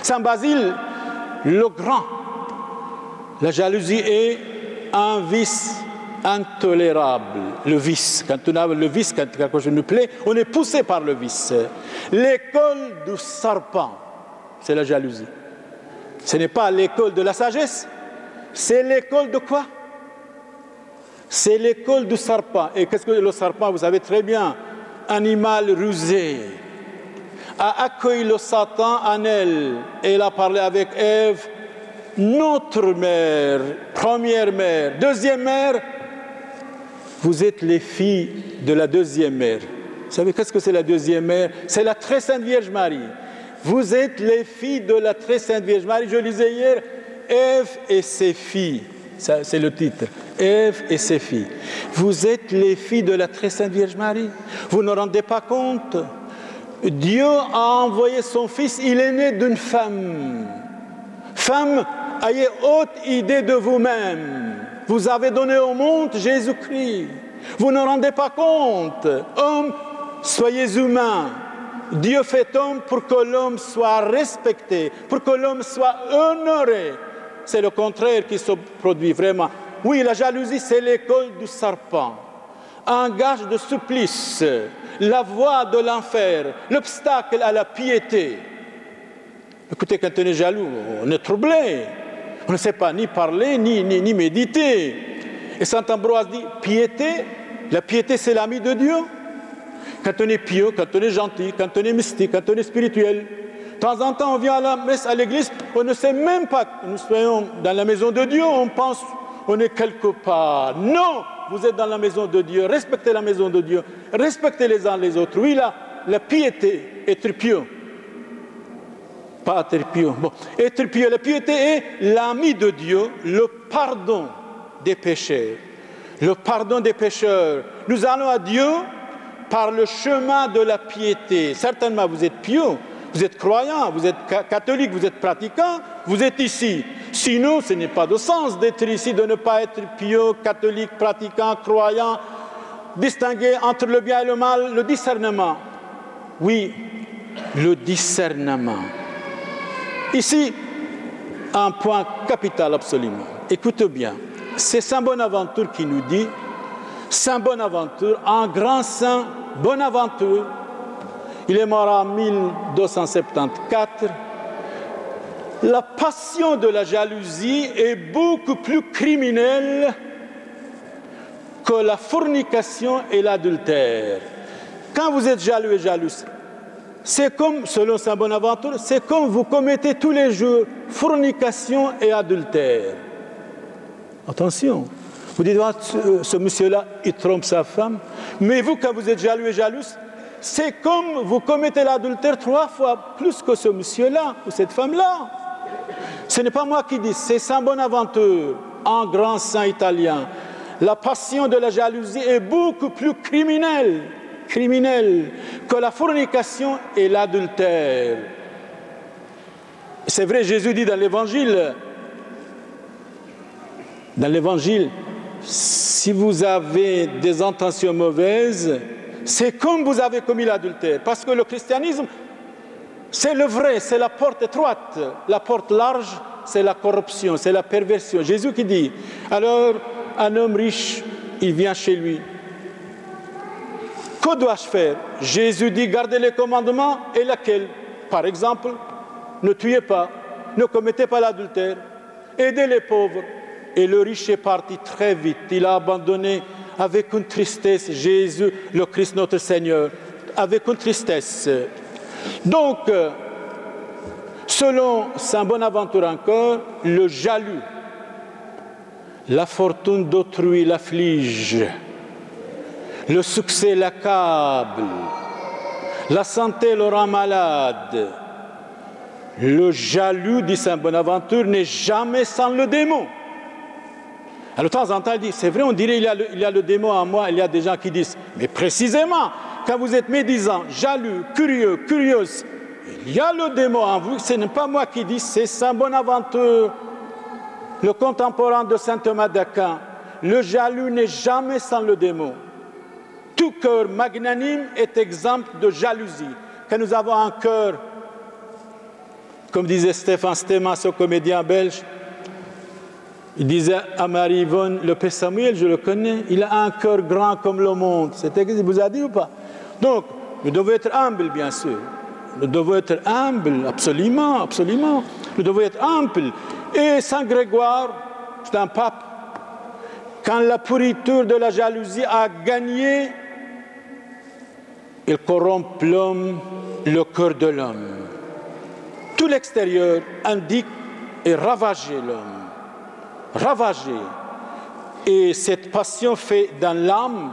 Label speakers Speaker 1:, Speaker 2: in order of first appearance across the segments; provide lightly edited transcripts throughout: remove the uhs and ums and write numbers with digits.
Speaker 1: Saint Basile le Grand, la jalousie est un vice intolérable. Le vice, quand on a le vice, quand quelque chose nous plaît, on est poussé par le vice. L'école du serpent, c'est la jalousie. Ce n'est pas l'école de la sagesse, c'est l'école de quoi? C'est l'école du serpent. Et qu'est-ce que le serpent? Vous savez très bien, animal rusé, a accueilli le Satan en elle. Elle a parlé avec Ève, notre mère, première mère, deuxième mère. Vous êtes les filles de la deuxième mère. Vous savez qu'est-ce que c'est la deuxième mère? C'est la très sainte Vierge Marie. Vous êtes les filles de la très sainte Vierge Marie. Je lisais hier, Ève et ses filles. Ça, c'est le titre. Ève et ses filles. Vous êtes les filles de la très sainte Vierge Marie. Vous ne rendez pas compte? Dieu a envoyé son Fils, il est né d'une femme. Femme, ayez haute idée de vous-même. Vous avez donné au monde Jésus-Christ. Vous ne rendez pas compte. Homme, soyez humains. Dieu fait homme pour que l'homme soit respecté, pour que l'homme soit honoré. C'est le contraire qui se produit vraiment. Oui, la jalousie, c'est l'école du serpent. Un gage de supplice, la voie de l'enfer, l'obstacle à la piété. Écoutez, quand on est jaloux, on est troublé. On ne sait pas ni parler, ni méditer. Et saint Ambroise dit, piété, la piété c'est l'ami de Dieu. Quand on est pieux, quand on est gentil, quand on est mystique, quand on est spirituel. De temps en temps, on vient à la messe, à l'église, on ne sait même pas que nous soyons dans la maison de Dieu, on pense on est quelque part. Non, vous êtes dans la maison de Dieu, respectez la maison de Dieu, respectez les uns les autres. Oui, la piété, être pieux. Pas être pieux. Bon, être pieux, la piété est l'ami de Dieu, le pardon des péchés. Le pardon des pécheurs. Nous allons à Dieu par le chemin de la piété. Certainement, vous êtes pieux, vous êtes croyant, vous êtes catholique, vous êtes pratiquant, vous êtes ici. Sinon, ce n'est pas de sens d'être ici, de ne pas être pieux, catholique, pratiquant, croyant, distinguer entre le bien et le mal, le discernement. Oui, le discernement. Ici, un point capital absolument. Écoutez bien, c'est Saint Bonaventure qui nous dit, Saint Bonaventure, un grand saint Bonaventure, il est mort en 1274, la passion de la jalousie est beaucoup plus criminelle que la fornication et l'adultère. Quand vous êtes jaloux et jalouse, c'est comme, selon Saint Bonaventure, c'est comme vous commettez tous les jours fornication et adultère. Attention, vous dites, ah, ce monsieur-là, il trompe sa femme, mais vous, quand vous êtes jaloux et jalouse, c'est comme vous commettez l'adultère 3 fois plus que ce monsieur-là ou cette femme-là. Ce n'est pas moi qui dis, c'est Saint Bonaventure, un grand saint italien. La passion de la jalousie est beaucoup plus criminelle que la fornication et l'adultère. C'est vrai, Jésus dit dans l'Évangile, si vous avez des intentions mauvaises, c'est comme vous avez commis l'adultère. Parce que le christianisme, c'est le vrai, c'est la porte étroite. La porte large, c'est la corruption, c'est la perversion. Jésus qui dit, alors un homme riche, il vient chez lui. Que dois-je faire? Jésus dit, gardez les commandements et laquelle? Par exemple, ne tuez pas, ne commettez pas l'adultère, aidez les pauvres. Et le riche est parti très vite. Il a abandonné avec une tristesse Jésus, le Christ notre Seigneur, avec une tristesse. Donc, selon Saint Bonaventure encore, le jaloux, la fortune d'autrui l'afflige, le succès l'accable, la santé le rend malade. Le jaloux, dit Saint Bonaventure, n'est jamais sans le démon. Alors, de temps en temps, il dit, c'est vrai, on dirait il y a le démon en moi. Il y a des gens qui disent, mais précisément, quand vous êtes médisant, jaloux, curieux, curieuse, il y a le démon en vous. Ce n'est pas moi qui dis, c'est Saint Bonaventure, le contemporain de Saint Thomas d'Aquin. Le jaloux n'est jamais sans le démon. Tout cœur magnanime est exempt de jalousie. Quand nous avons un cœur Comme disait Stéphane Stémas, ce comédien belge, il disait à Marie-Yvonne, le père Samuel, je le connais, il a un cœur grand comme le monde. C'était ce qu'il vous a dit ou pas? Donc, nous devons être humbles, bien sûr. Nous devons être humbles, absolument, absolument. Nous devons être humbles. Et Saint Grégoire, c'est un pape, quand la pourriture de la jalousie a gagné, il corrompt l'homme, le cœur de l'homme. Tout l'extérieur indique et ravager l'homme. Ravager. Et cette passion fait dans l'âme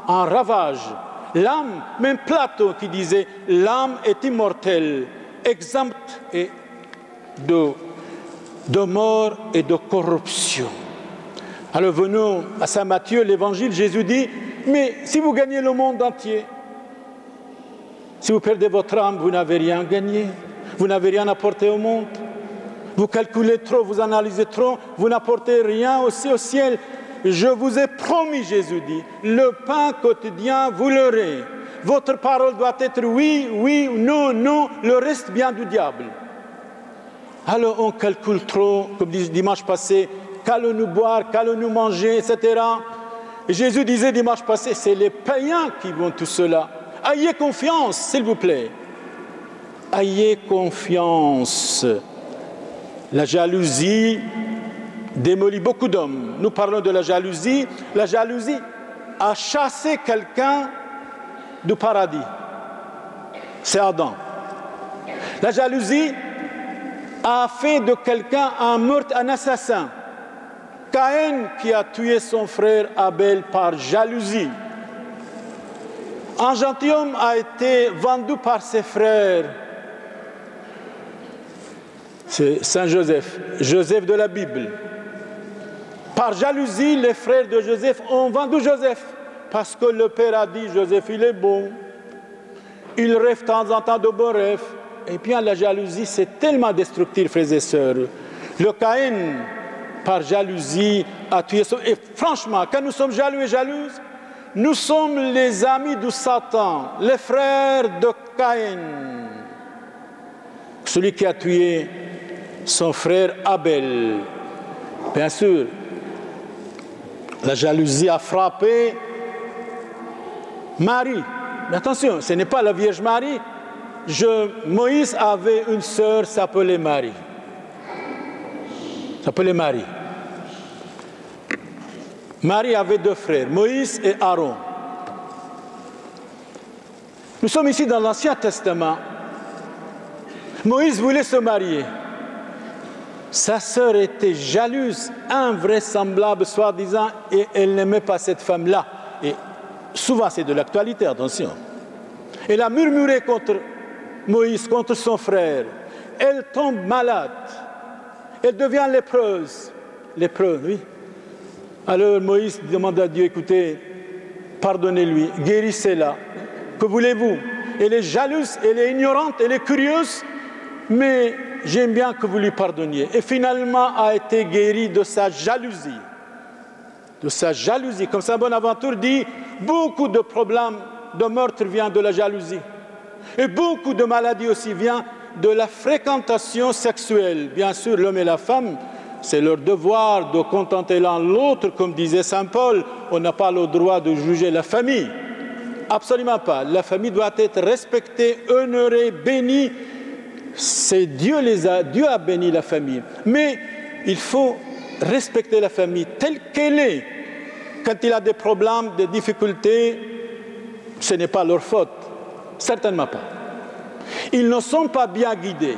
Speaker 1: un ravage. L'âme, même Platon qui disait l'âme est immortelle, exempte de mort et de corruption. Alors venons à Saint Matthieu, l'Évangile, Jésus dit, mais si vous gagnez le monde entier, si vous perdez votre âme, vous n'avez rien gagné, vous n'avez rien apporté au monde. Vous calculez trop, vous analysez trop, vous n'apportez rien aussi au ciel. Je vous ai promis, Jésus dit, le pain quotidien, vous l'aurez. Votre parole doit être oui, oui, non, non, le reste vient du diable. Alors on calcule trop, comme dimanche passé, qu'allons-nous boire, qu'allons-nous manger, etc. Et Jésus disait dimanche passé, c'est les païens qui vont tout cela. Ayez confiance, s'il vous plaît. Ayez confiance. La jalousie démolit beaucoup d'hommes. Nous parlons de la jalousie. La jalousie a chassé quelqu'un du paradis. C'est Adam. La jalousie a fait de quelqu'un un meurtre, un assassin. Caïn qui a tué son frère Abel par jalousie. Un gentilhomme a été vendu par ses frères. C'est Saint Joseph, Joseph de la Bible. Par jalousie, les frères de Joseph ont vendu Joseph. Parce que le père a dit, Joseph, il est bon. Il rêve de temps en temps de bons rêves. Et bien la jalousie, c'est tellement destructif, frères et sœurs. Le Caïn, par jalousie, a tué son... Et franchement, quand nous sommes jaloux et jalouses, nous sommes les amis de Satan, les frères de Caïn. Celui qui a tué son frère Abel. Bien sûr, la jalousie a frappé Marie. Mais attention, ce n'est pas la Vierge Marie. Moïse avait une sœur s'appelait Marie. S'appelait Marie. Marie avait deux frères, Moïse et Aaron. Nous sommes ici dans l'Ancien Testament. Moïse voulait se marier. Sa sœur était jalouse, invraisemblable, soi-disant, et elle n'aimait pas cette femme-là. Et souvent, c'est de l'actualité, attention. Elle a murmuré contre Moïse, contre son frère. Elle tombe malade. Elle devient lépreuse. Lépreuse, oui. Alors Moïse demande à Dieu, écoutez, pardonnez-lui, guérissez-la. Que voulez-vous? Elle est jalouse, elle est ignorante, elle est curieuse, mais j'aime bien que vous lui pardonniez. Et finalement a été guérie de sa jalousie. De sa jalousie. Comme Saint Bonaventure dit, beaucoup de problèmes de meurtre viennent de la jalousie. Et beaucoup de maladies aussi viennent de la fréquentation sexuelle. Bien sûr, l'homme et la femme, c'est leur devoir de contenter l'un l'autre, comme disait Saint Paul. On n'a pas le droit de juger la famille. Absolument pas. La famille doit être respectée, honorée, bénie. C'est Dieu a béni la famille. Mais il faut respecter la famille telle qu'elle est. Quand il a des problèmes, des difficultés, ce n'est pas leur faute. Certainement pas. Ils ne sont pas bien guidés.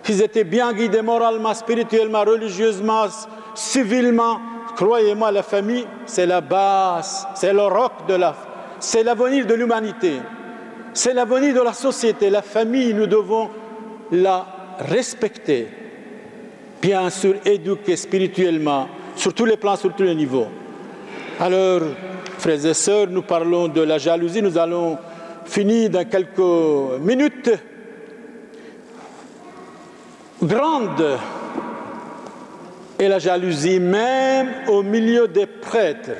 Speaker 1: S'ils étaient bien guidés moralement, spirituellement, religieusement, civilement, croyez-moi, la famille, c'est la base, c'est le roc c'est l'avenir de l'humanité, c'est l'avenir de la société. La famille, nous devons la respecter, bien sûr, éduquer spirituellement, sur tous les plans, sur tous les niveaux. Alors, frères et sœurs, nous parlons de la jalousie, nous allons finir dans quelques minutes. Grande est la jalousie, même au milieu des prêtres,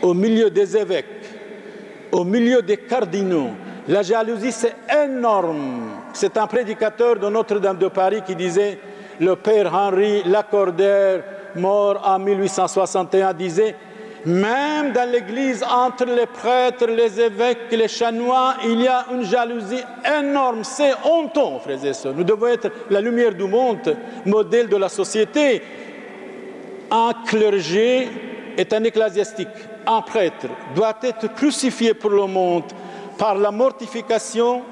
Speaker 1: au milieu des évêques, au milieu des cardinaux. La jalousie, c'est énorme. C'est un prédicateur de Notre-Dame de Paris qui disait, le père Henri Lacordaire, mort en 1861, disait, même dans l'Église, entre les prêtres, les évêques, les chanoines, il y a une jalousie énorme. C'est honteux, frères et sœurs. Nous devons être la lumière du monde, modèle de la société. Un clergé est un ecclésiastique, un prêtre doit être crucifié pour le monde par la mortification,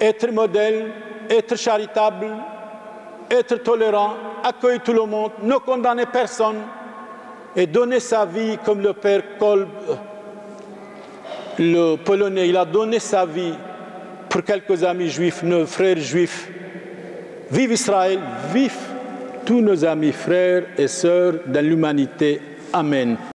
Speaker 1: être modèle, être charitable, être tolérant, accueillir tout le monde, ne condamner personne et donner sa vie comme le père Kolb, le Polonais, il a donné sa vie pour quelques amis juifs, nos frères juifs. Vive Israël, vive tous nos amis frères et sœurs de l'humanité. Amen.